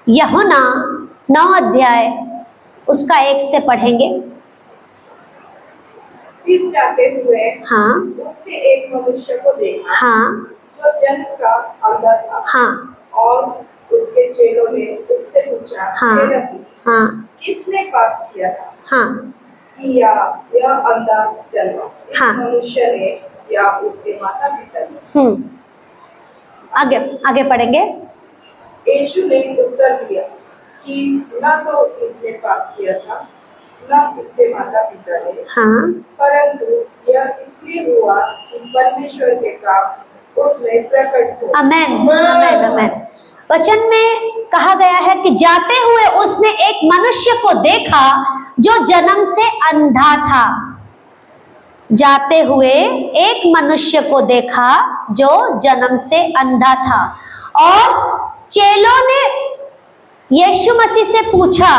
यूहन्ना 9 अध्याय उसका 1 से पढ़ेंगे। फिर जाते हुए हाँ उसने एक मनुष्य को देखा हाँ जो जन्म का अंधा था। हाँ और उसके चेलों ने उससे पूछा, हाँ हे रब्बी, हाँ किसने पाप किया था हाँ कि यह अंधा जन्मा, इस हाँ। मनुष्य ने या उसके माता पिता ने? आगे आगे पढ़ेंगे। यीशु ने उत्तर दिया कि न तो इसने पाप किया था न इसके माता पिता ने, हाँ परंतु यह इसलिए हुआ कि परमेश्वर के काम उसमें प्रकट हो। आमेन आमेन आमेन। वचन में कहा गया है कि जाते हुए उसने एक मनुष्य को देखा जो जन्म से अंधा था। जाते हुए एक मनुष्य को देखा जो जन्म से अंधा था। और चेलों ने यीशु मसीह से पूछा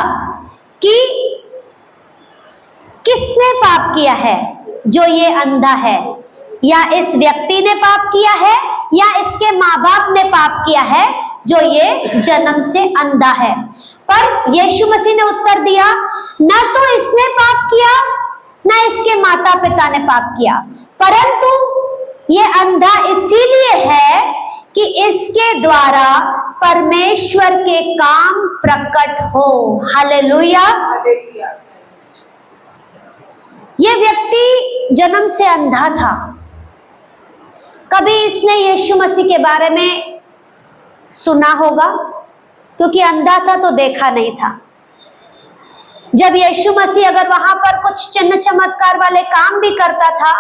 कि किसने पाप किया है जो ये अंधा है, या इस व्यक्ति ने पाप किया है या इसके माँ बाप ने पाप किया है जो ये जन्म से अंधा है। पर यीशु मसीह ने उत्तर दिया, न तो इसने पाप किया न इसके माता पिता ने पाप किया, परंतु ये अंधा इसीलिए है कि इसके द्वारा परमेश्वर के काम प्रकट हो। हालेलुया। ये व्यक्ति जन्म से अंधा था। कभी इसने यीशु मसीह के बारे में सुना होगा, क्योंकि अंधा था तो देखा नहीं था। जब यीशु मसीह अगर वहां पर कुछ चिन्ह चमत्कार वाले काम भी करता था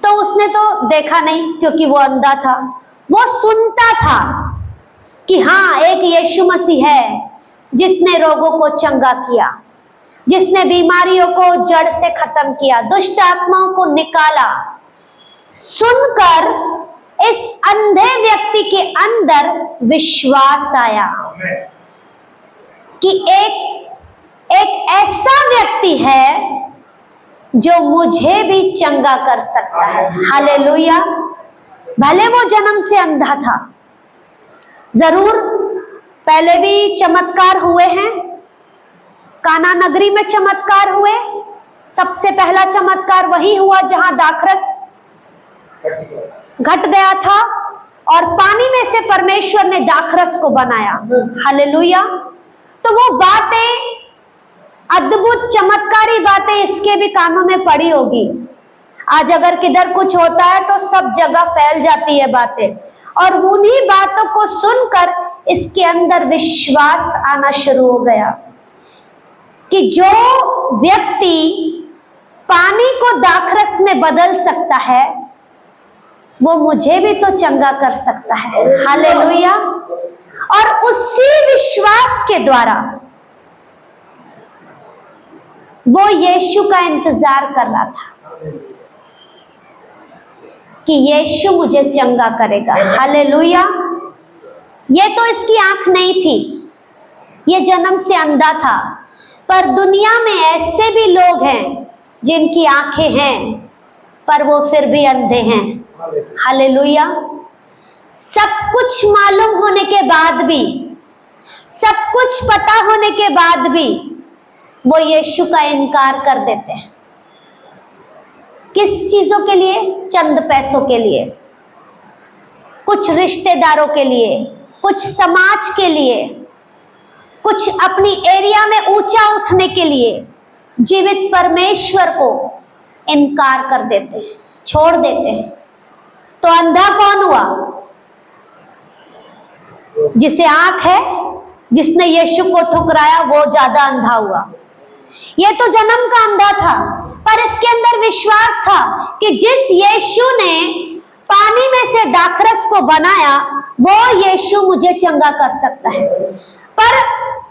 तो उसने तो देखा नहीं, क्योंकि वो अंधा था। वो सुनता था कि हाँ, एक यीशु मसीह है जिसने रोगों को चंगा किया, जिसने बीमारियों को जड़ से खत्म किया, दुष्ट आत्माओं को निकाला। सुनकर इस अंधे व्यक्ति के अंदर विश्वास आया कि एक ऐसा व्यक्ति है जो मुझे भी चंगा कर सकता है। हालेलुया। भले वो जन्म से अंधा था, जरूर पहले भी चमत्कार हुए हैं। काना नगरी में चमत्कार हुए। सबसे पहला चमत्कार वही हुआ जहां दाखरस घट गया था और पानी में से परमेश्वर ने दाखरस को बनाया। हालेलुया। तो वो बातें, अद्भुत चमत्कारी बातें इसके भी कानों में पड़ी होगी। आज अगर किधर कुछ होता है तो सब जगह फैल जाती है बातें, और उन्हीं बातों को सुनकर इसके अंदर विश्वास आना शुरू हो गया कि जो व्यक्ति पानी को दाखरस में बदल सकता है वो मुझे भी तो चंगा कर सकता है। हालेलुया। और उसी विश्वास के द्वारा वो यीशु का इंतजार कर रहा था कि यीशु मुझे चंगा करेगा। हालेलुया। ये तो इसकी आंख नहीं थी, ये जन्म से अंधा था। पर दुनिया में ऐसे भी लोग हैं जिनकी आंखें हैं पर वो फिर भी अंधे हैं। हालेलुया। सब कुछ मालूम होने के बाद भी, सब कुछ पता होने के बाद भी वो यीशु का इनकार कर देते हैं। किस चीजों के लिए? चंद पैसों के लिए, कुछ रिश्तेदारों के लिए, कुछ समाज के लिए, कुछ अपनी एरिया में ऊंचा उठने के लिए जीवित परमेश्वर को इनकार कर देते हैं, छोड़ देते हैं। तो अंधा कौन हुआ? जिसे आंख है, जिसने यीशु को ठुकराया, वो ज्यादा अंधा हुआ। ये तो जन्म का अंधा था, पर इसके अंदर विश्वास था कि जिस यीशु ने पानी में से दाखरस को बनाया वो यीशु मुझे चंगा कर सकता है। पर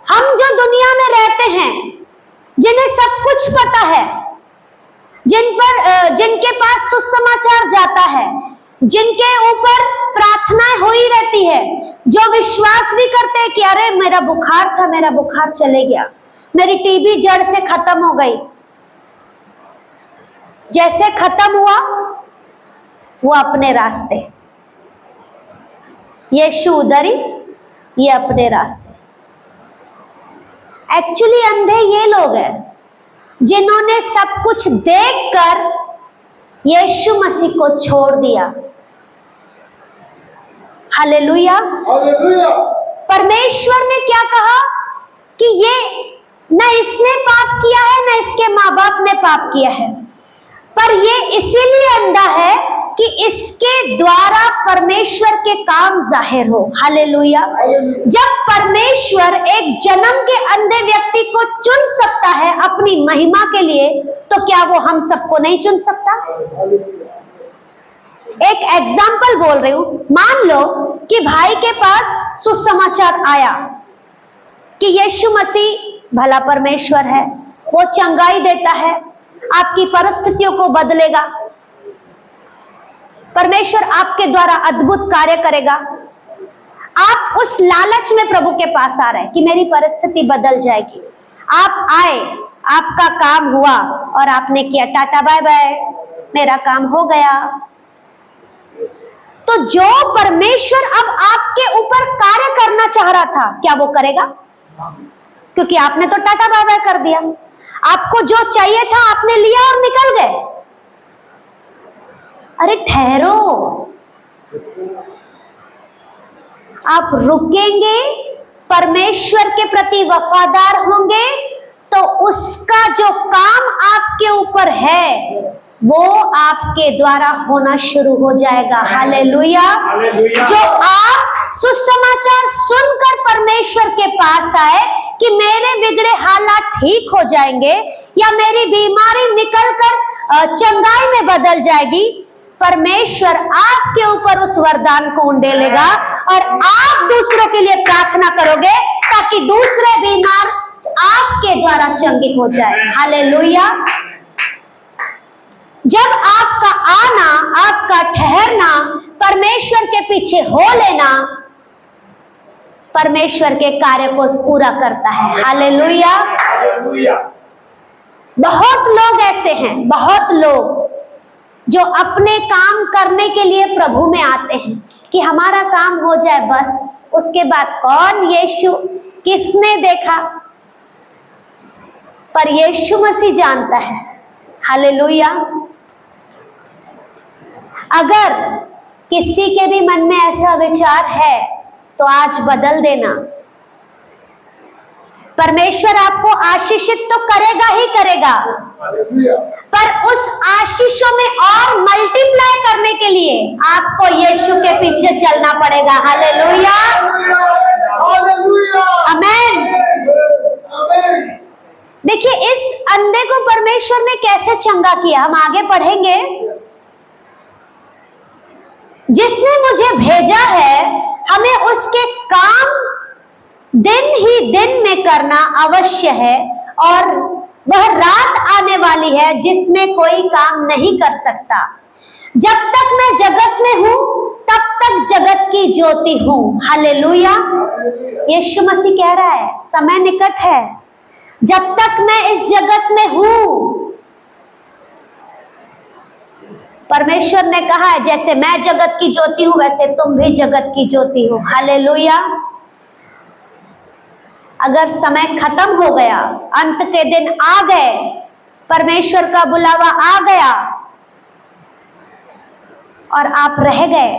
हम जो दुनिया में रहते हैं, जिन्हें सब कुछ पता है, जिनके पास सुसमाचार जाता है, जिनके ऊपर प्रार्थनाएं हो ही रहती है, जो विश्वास भी करते हैं कि अरे मेरा बुखार था, मेरा बुखार चले गया, मेरी टीबी जड़ से खत्म हो गई, जैसे खत्म हुआ वो अपने रास्ते। यीशु उधर ही ये अपने रास्ते। एक्चुअली अंधे ये लोग हैं जिन्होंने सब कुछ देखकर यीशु मसीह को छोड़ दिया। हालेलुया। हालेलुया। परमेश्वर ने क्या कहा कि ये न इसने पाप किया है न इसके माँ बाप ने पाप किया है, पर ये इसीलिए अंधा है कि इसके द्वारा परमेश्वर के काम जाहिर हो। हालेलुया। जब परमेश्वर एक जन्म के अंधे व्यक्ति को चुन सकता है अपनी महिमा के लिए, तो क्या वो हम सबको नहीं चुन सकता? एक एग्जाम्पल बोल रही हूं। मान लो कि भाई के पास सुसमाचार आया कि यीशु मसीह भला परमेश्वर है, वो चंगाई देता है, आपकी परिस्थितियों को बदलेगा, परमेश्वर आपके द्वारा अद्भुत कार्य करेगा। आप उस लालच में प्रभु के पास आ रहे हैं कि मेरी परिस्थिति बदल जाएगी। आप आए, आपका काम हुआ और आपने किया टाटा बाय बाय, मेरा काम हो गया। तो जो परमेश्वर अब आपके ऊपर कार्य करना चाह रहा था, क्या वो करेगा? क्योंकि आपने तो टाटा बाय बाय कर दिया। आपको जो चाहिए था आपने लिया और निकल गए। अरे ठहरो, आप रुकेंगे, परमेश्वर के प्रति वफादार होंगे, तो उसका जो काम आपके ऊपर है वो आपके द्वारा होना शुरू हो जाएगा। हालेलुया। जो आप सुसमाचार सुनकर परमेश्वर के पास आए कि मेरे बिगड़े हालात ठीक हो जाएंगे या मेरी बीमारी निकलकर चंगाई में बदल जाएगी, परमेश्वर आपके ऊपर उस वरदान को उंडेलेगा और आप दूसरों के लिए प्रार्थना करोगे ताकि दूसरे बीमार आपके द्वारा चंगे हो जाए। हालेलुया। जब आपका आना, आपका ठहरना परमेश्वर के पीछे हो लेना, परमेश्वर के कार्य को पूरा करता है। हालेलुया। बहुत लोग ऐसे हैं, बहुत लोग जो अपने काम करने के लिए प्रभु में आते हैं कि हमारा काम हो जाए बस, उसके बाद कौन यीशु, किसने देखा? पर यीशु मसीह जानता है। हालेलुया। अगर किसी के भी मन में ऐसा विचार है तो आज बदल देना। परमेश्वर आपको आशीषित तो करेगा ही करेगा, पर उस आशीषों में और मल्टीप्लाई करने के लिए आपको यीशु के पीछे चलना पड़ेगा। हालेलुया। आमेन। देखिए इस अंधे को परमेश्वर ने कैसे चंगा किया, हम आगे पढ़ेंगे। जिसने मुझे भेजा है हमें उसके काम दिन ही दिन में करना अवश्य है, और वह रात आने वाली है जिसमें कोई काम नहीं कर सकता। जब तक मैं जगत में हूं तब तक जगत की ज्योति हूं। हालेलुया। यीशु मसीह कह रहा है समय निकट है, जब तक मैं इस जगत में हूं। परमेश्वर ने कहा है जैसे मैं जगत की ज्योति हूं वैसे तुम भी जगत की ज्योति हो। हालेलुया। अगर समय खत्म हो गया, अंत के दिन आ गए, परमेश्वर का बुलावा आ गया और आप रह गए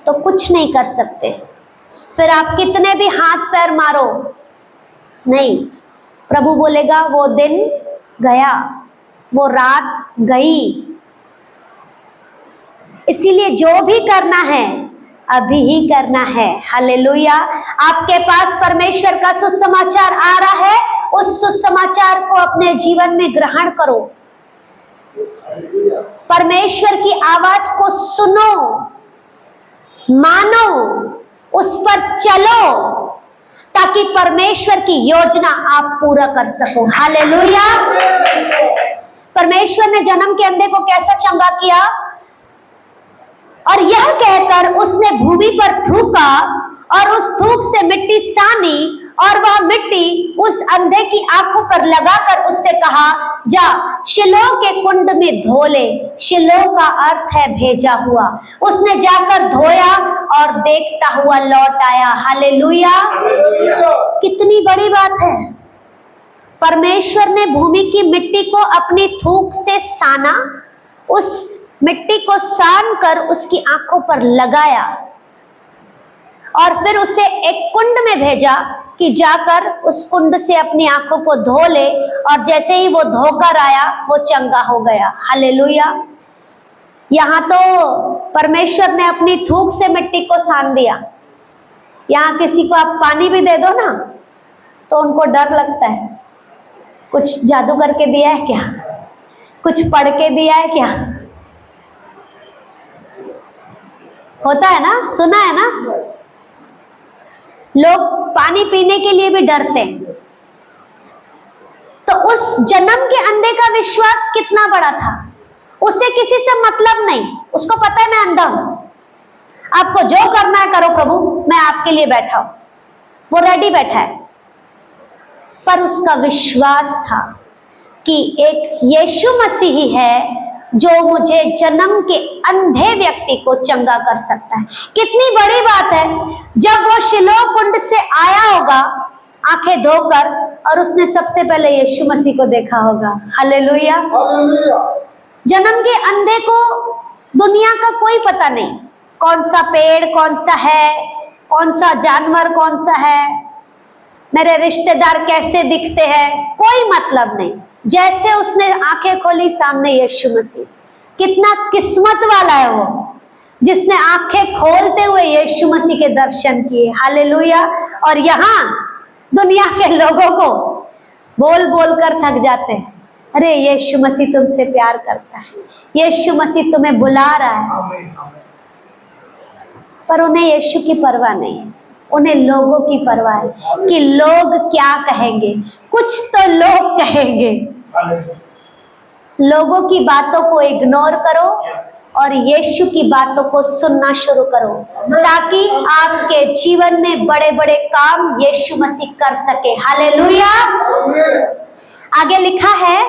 तो कुछ नहीं कर सकते। फिर आप कितने भी हाथ पैर मारो नहीं, प्रभु बोलेगा वो दिन गया, वो रात गई। इसीलिए जो भी करना है अभी ही करना है। हालेलुया। आपके पास परमेश्वर का सुसमाचार आ रहा है, उस सुसमाचार को अपने जीवन में ग्रहण करो। परमेश्वर की आवाज को सुनो, मानो, उस पर चलो, ताकि परमेश्वर की योजना आप पूरा कर सको। हालेलुया। परमेश्वर ने जन्म के अंधे को कैसा चंगा किया, और यह कहकर उसने भूमि पर थूका और उस थूक से मिट्टी सानी, और वह मिट्टी उस अंधे की आंखों पर लगाकर उससे कहा जा शिलोह के कुंड में धो ले। शिलोह का अर्थ है भेजा हुआ। उसने जाकर धोया और देखता हुआ लौट आया। हालेलुया। कितनी बड़ी बात है। परमेश्वर ने भूमि की मिट्टी को अपनी थूक से साना, उस मिट्टी को सान कर उसकी आंखों पर लगाया और फिर उसे एक कुंड में भेजा कि जाकर उस कुंड से अपनी आंखों को धो ले, और जैसे ही वो धोकर आया वो चंगा हो गया। हालेलुया। यहाँ तो परमेश्वर ने अपनी थूक से मिट्टी को सान दिया। यहाँ किसी को आप पानी भी दे दो ना तो उनको डर लगता है, कुछ जादू करके दिया है क्या, कुछ पढ़ के दिया है क्या। होता है ना, सुना है ना, लोग पानी पीने के लिए भी डरते हैं। तो उस जन्म के अंधे का विश्वास कितना बड़ा था। उसे किसी से मतलब नहीं, उसको पता है मैं अंधा हूं, आपको जो करना है करो प्रभु, मैं आपके लिए बैठा हूं। वो रेडी बैठा है, पर उसका विश्वास था कि एक यीशु मसीह ही है जो मुझे जन्म के अंधे व्यक्ति को चंगा कर सकता है। कितनी बड़ी बात है। जब वो शिलोह कुंड से आया होगा आंखें धोकर, और उसने सबसे पहले यीशु मसीह को देखा होगा। हालेलुया। जन्म के अंधे को दुनिया का कोई पता नहीं, कौन सा पेड़ कौन सा है, कौन सा जानवर कौन सा है, मेरे रिश्तेदार कैसे दिखते हैं, कोई मतलब नहीं। जैसे उसने आंखें खोली, सामने यीशु मसीह। कितना किस्मत वाला है वो जिसने आंखें खोलते हुए यीशु मसीह के दर्शन किए। हालेलुया। और यहाँ दुनिया के लोगों को बोल बोल कर थक जाते हैं, अरे यीशु मसीह तुमसे प्यार करता है, यीशु मसीह तुम्हें बुला रहा है, पर उन्हें यीशु की परवाह नहीं है। उन्हें लोगों की परवाह है कि लोग क्या कहेंगे। कुछ तो लोग कहेंगे। लोगों की बातों को इग्नोर करो और यीशु की बातों को सुनना शुरू करो, ताकि आपके जीवन में बड़े बड़े काम यीशु मसीह कर सके। हालेलुया। आगे लिखा है,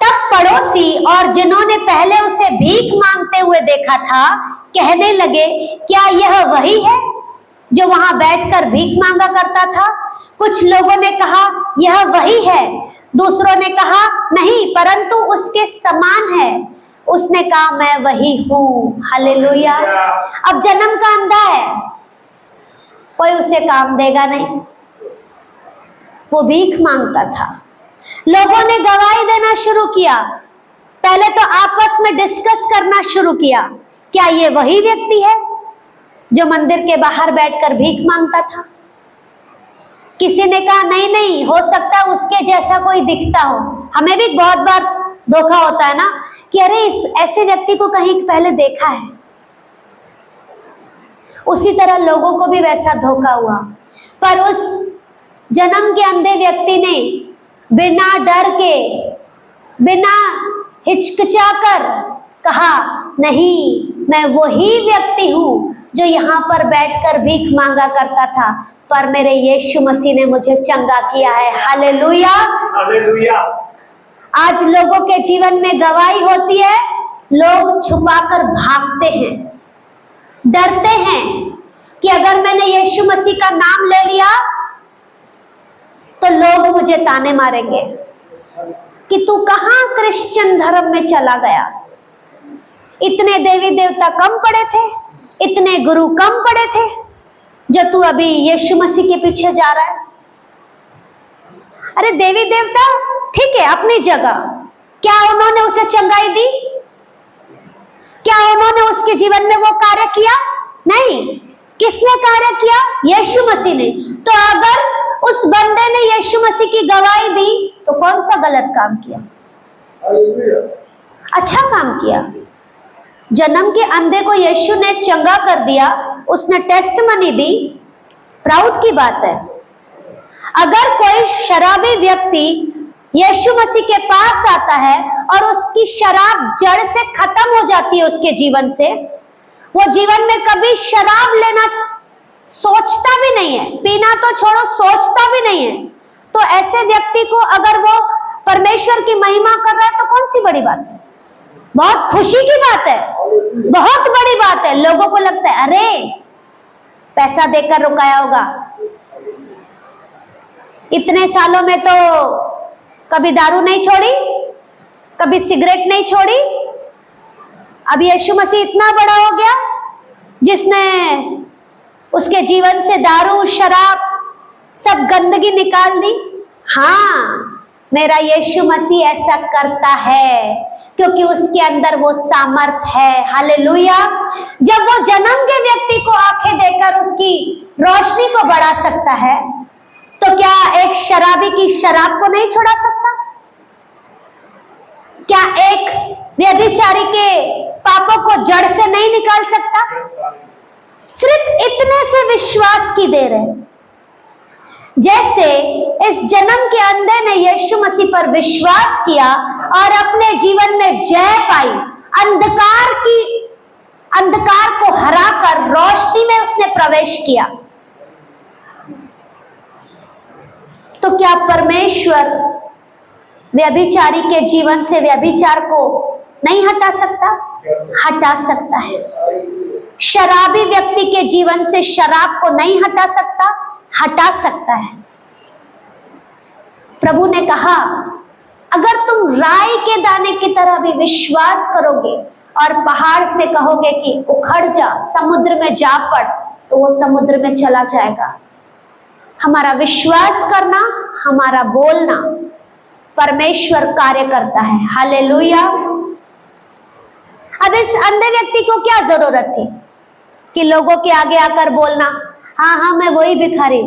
तब पड़ोसी और जिन्होंने पहले उसे भीख मांगते हुए देखा था कहने लगे, क्या यह वही है जो वहां बैठकर भीख मांगा करता था? कुछ लोगों ने कहा यह वही है, दूसरों ने कहा नहीं परंतु उसके समान है। उसने कहा मैं वही हूं। हालेलुया। अब जन्म का अंधा है, कोई उसे काम देगा नहीं, वो भीख मांगता था। लोगों ने गवाही देना शुरू किया, पहले तो आपस में डिस्कस करना शुरू किया, क्या ये वही व्यक्ति है जो मंदिर के बाहर बैठकर भीख मांगता था? किसी ने कहा नहीं नहीं, हो सकता है उसके जैसा कोई दिखता हो। हमें भी बहुत बार धोखा होता है ना कि अरे इस ऐसे व्यक्ति को कहीं पहले देखा है। उसी तरह लोगों को भी वैसा धोखा हुआ, पर उस जन्म के अंधे व्यक्ति ने बिना डर के, बिना हिचकिचाकर कहा नहीं, मैं वही व्यक्ति हूं जो यहाँ पर बैठकर भीख मांगा करता था, पर मेरे यीशु मसीह ने मुझे चंगा किया है। हालेलुया। हालेलुया। आज लोगों के जीवन में गवाही होती है, लोग छुपाकर भागते हैं, डरते हैं कि अगर मैंने यीशु मसीह का नाम ले लिया तो लोग मुझे ताने मारेंगे कि तू कहां क्रिश्चियन धर्म में चला गया, इतने देवी देवता कम पड़े थे, इतने गुरु कम पड़े थे जो तू अभी यीशु मसीह के पीछे जा रहा है। अरे देवी देवता ठीक है अपनी जगह, क्या उन्होंने उसे चंगाई दी? क्या उन्होंने उसके जीवन में वो कार्य किया? नहीं। किसने कार्य किया? यीशु मसीह ने। तो अगर उस बंदे ने यीशु मसीह की गवाही दी तो कौन सा गलत काम किया? अच्छा काम किया। जन्म के अंधे को यीशु ने चंगा कर दिया, उसने टेस्टमनी दी, प्राउड की बात है। अगर कोई शराबी व्यक्ति यीशु मसीह के पास आता है और उसकी शराब जड़ से खत्म हो जाती है उसके जीवन से, वो जीवन में कभी शराब लेना सोचता भी नहीं है, पीना तो छोड़ो सोचता भी नहीं है, तो ऐसे व्यक्ति को अगर वो परमेश्वर की महिमा कर रहा है तो कौन सी बड़ी बात है? बहुत खुशी की बात है, बहुत बड़ी बात है। लोगों को लगता है अरे पैसा देकर रुकाया होगा, इतने सालों में तो कभी दारू नहीं छोड़ी, कभी सिगरेट नहीं छोड़ी, अब यीशु मसीह इतना बड़ा हो गया जिसने उसके जीवन से दारू शराब सब गंदगी निकाल दी। हाँ, मेरा यीशु मसीह ऐसा करता है क्योंकि उसके अंदर वो सामर्थ है। हालेलुया। जब वो जन्म के व्यक्ति को आंखें देकर उसकी रोशनी को बढ़ा सकता है, तो क्या एक शराबी की शराब को नहीं छुड़ा सकता? क्या एक व्यभिचारी के पापों को जड़ से नहीं निकाल सकता? सिर्फ इतने से विश्वास की देर है। जैसे इस जन्म के अंधे ने यीशु मसीह पर विश्वास किया और अपने जीवन में जय पाई, अंधकार को हराकर रोशनी में उसने प्रवेश किया, तो क्या परमेश्वर व्यभिचारी के जीवन से व्यभिचार को नहीं हटा सकता? हटा सकता है। शराबी व्यक्ति के जीवन से शराब को नहीं हटा सकता? हटा सकता है। प्रभु ने कहा अगर तुम राई के दाने की तरह भी विश्वास करोगे और पहाड़ से कहोगे कि उखड़ जा, समुद्र में जा पड़, तो वो समुद्र में चला जाएगा। हमारा विश्वास करना, हमारा बोलना, परमेश्वर कार्य करता है। हालेलुया। अब इस अंधे व्यक्ति को क्या जरूरत थी कि लोगों के आगे आकर बोलना, हाँ हाँ मैं वही भिखारी,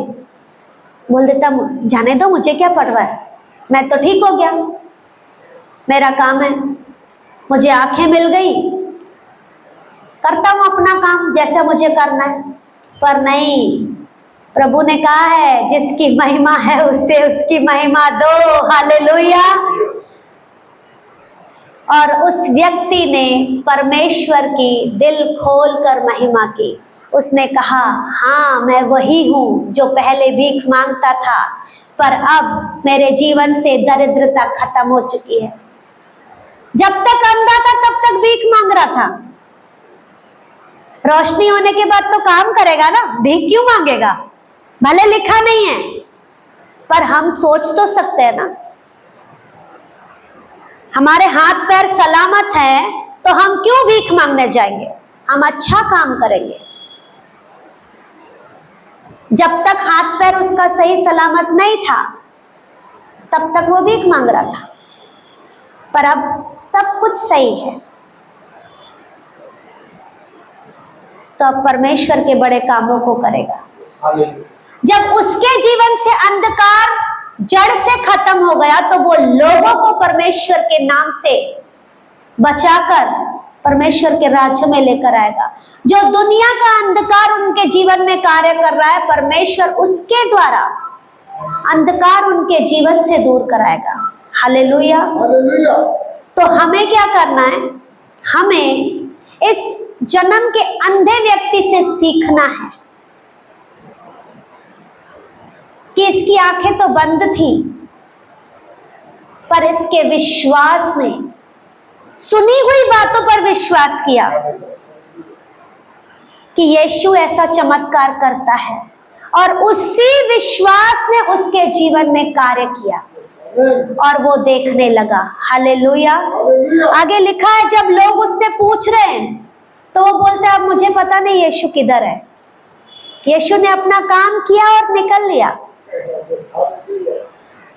बोल देता जाने दो, मुझे क्या पड़ रहा है, मैं तो ठीक हो गया, मेरा काम है, मुझे आंखें मिल गई, करता हूं अपना काम जैसा मुझे करना है। पर नहीं, प्रभु ने कहा है जिसकी महिमा है उससे उसकी महिमा दो। हालेलुया। और उस व्यक्ति ने परमेश्वर की दिल खोलकर महिमा की। उसने कहा हाँ मैं वही हूं जो पहले भीख मांगता था, पर अब मेरे जीवन से दरिद्रता खत्म हो चुकी है। जब तक अंधा था तब तक भीख मांग रहा था, रोशनी होने के बाद तो काम करेगा ना, भीख क्यों मांगेगा? भले लिखा नहीं है पर हम सोच तो सकते हैं ना, हमारे हाथ पैर सलामत है तो हम क्यों भीख मांगने जाएंगे? हम अच्छा काम करेंगे। जब तक हाथ पैर उसका सही सलामत नहीं था तब तक वो भीख मांग रहा था, पर अब सब कुछ सही है तो अब परमेश्वर के बड़े कामों को करेगा। जब उसके जीवन से अंधकार जड़ से खत्म हो गया तो वो लोगों को परमेश्वर के नाम से बचाकर परमेश्वर के राज्य में लेकर आएगा। जो दुनिया का अंधकार उनके जीवन में कार्य कर रहा है, परमेश्वर उसके द्वारा अंधकार उनके जीवन से दूर कराएगा। हालेलुया। तो हमें क्या करना है? हमें इस जन्म के अंधे व्यक्ति से सीखना है कि इसकी आंखें तो बंद थी पर इसके विश्वास ने सुनी हुई बातों पर विश्वास किया कि यीशु ऐसा चमत्कार करता है, और उसी विश्वास ने उसके जीवन में कार्य किया और वो देखने लगा। हालेलुया। आगे लिखा है जब लोग उससे पूछ रहे हैं तो वो बोलता है अब मुझे पता नहीं यीशु किधर है। यीशु ने अपना काम किया और निकल लिया।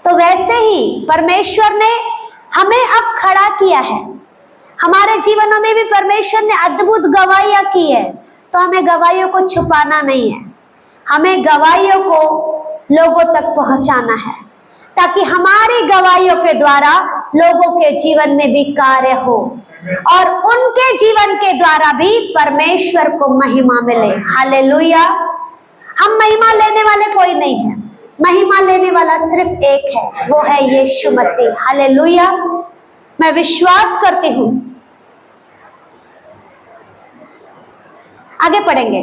तो वैसे ही परमेश्वर ने हमें अब खड़ा किया है। हमारे जीवनों में भी परमेश्वर ने अद्भुत गवाहियां की है, तो हमें गवाहियों को छुपाना नहीं है, हमें गवाहियों को लोगों तक पहुंचाना है ताकि हमारी गवाहियों के द्वारा लोगों के जीवन में भी कार्य हो और उनके जीवन के द्वारा भी परमेश्वर को महिमा मिले। हालेलुया। हम महिमा लेने वाले कोई नहीं है, महिमा लेने वाला सिर्फ एक है, वो है यीशु मसीह। हालेलुया। मैं विश्वास करती हूं। आगे पढ़ेंगे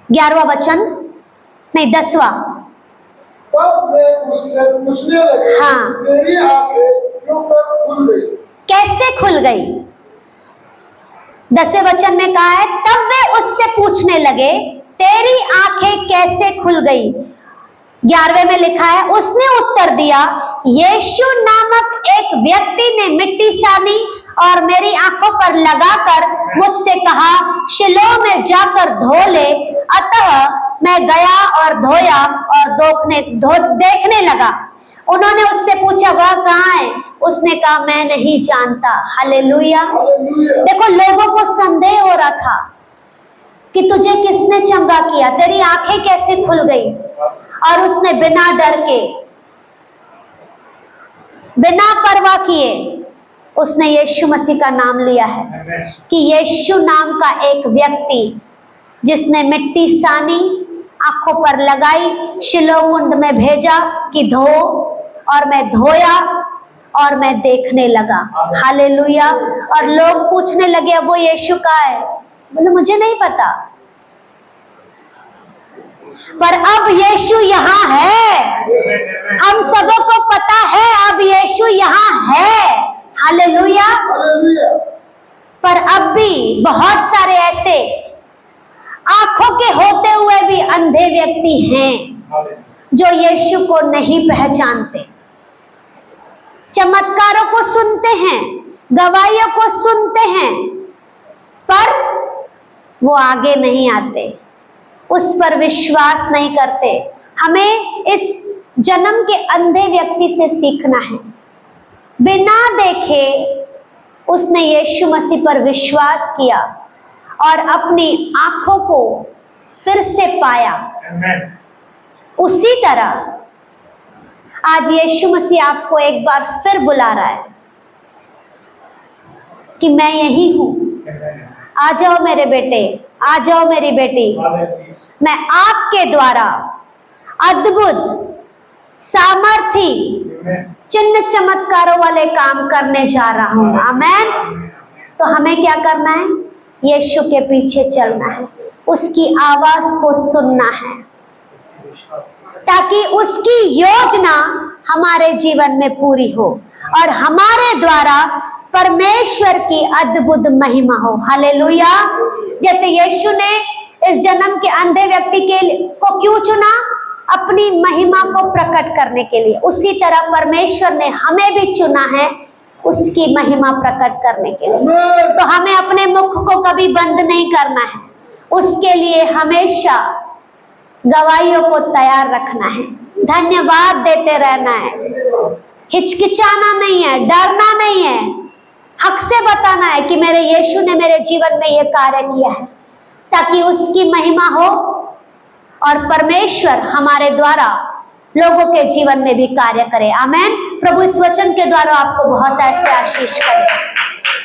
11वां वचन, नहीं 10वां। तब वे उससे पूछने लगे, हाँ। तेरी आंखें आंखों पर खुल गई। कैसे खुल गई? 10वें वचन में कहा है, तब वे उससे पूछने लगे, तेरी आंखें कैसे खुल गई? 11वें में लिखा है, उसने उत्तर दिया, यीशु नामक एक व्यक्ति ने मिट्टी सानी और मेरी आंखों पर लगाकर मुझसे कहा, शिलोह में जाकर धो ले। अतः मैं गया और धोया और देखने लगा। उन्होंने उससे पूछा, वह कहाँ है? उसने कहा, मैं नहीं जानता। हालेलुया। हालेलुया। देखो, लोगों को संदेह हो रहा था कि तुझे किसने चंगा किया, तेरी आंखें कैसे खुल गई? और उसने बिना डर के, बिना परवाह किए, उसने यीशु मसीह का नाम लिया है कि यीशु नाम का एक व्यक्ति जिसने मिट्टी सानी, आंखों पर लगाई, शिलोह कुंड में भेजा कि धो, और मैं धोया और मैं देखने लगा। हालेलुया। और लोग पूछने लगे, अब वो यीशु का है? बोले, मुझे नहीं पता, पर अब यीशु यहाँ है। हम सबों को पता है अब यीशु यहाँ है। हालेलुया। हालेलुया। पर अब भी बहुत सारे ऐसे आंखों के होते हुए भी अंधे व्यक्ति हैं जो यीशु को नहीं पहचानते, चमत्कारों को सुनते हैं, गवाहियों को सुनते हैं, पर वो आगे नहीं आते, उस पर विश्वास नहीं करते। हमें इस जन्म के अंधे व्यक्ति से सीखना है। बिना देखे उसने यीशु मसीह पर विश्वास किया और अपनी आंखों को फिर से पाया। उसी तरह आज यीशु मसीह आपको एक बार फिर बुला रहा है कि मैं यही हूं, आ जाओ मेरे बेटे, आ जाओ मेरी बेटी, मैं आपके द्वारा अद्भुत, सामर्थी, चिन्ह चमत्कारों वाले काम करने जा रहा हूं। आमेन। तो हमें क्या करना है? यीशु के पीछे चलना है, उसकी आवाज को सुनना है, ताकि उसकी योजना हमारे जीवन में पूरी हो और हमारे द्वारा परमेश्वर की अद्भुत महिमा हो। हालेलुया। जैसे यीशु ने इस जन्म के अंधे व्यक्ति को क्यों चुना? अपनी महिमा को प्रकट करने के लिए। उसी तरह परमेश्वर ने हमें भी चुना है उसकी महिमा प्रकट करने के लिए। तो हमें अपने मुख को कभी बंद नहीं करना है, उसके लिए हमेशा गवाहियों को तैयार रखना है, धन्यवाद देते रहना है, हिचकिचाना नहीं है, डरना नहीं है, हक से बताना है कि मेरे यीशु ने मेरे जीवन में यह कार्य किया है, ताकि उसकी महिमा हो और परमेश्वर हमारे द्वारा लोगों के जीवन में भी कार्य करे। आमेन। प्रभु इस वचन के द्वारा आपको बहुत ऐसे आशीष करे।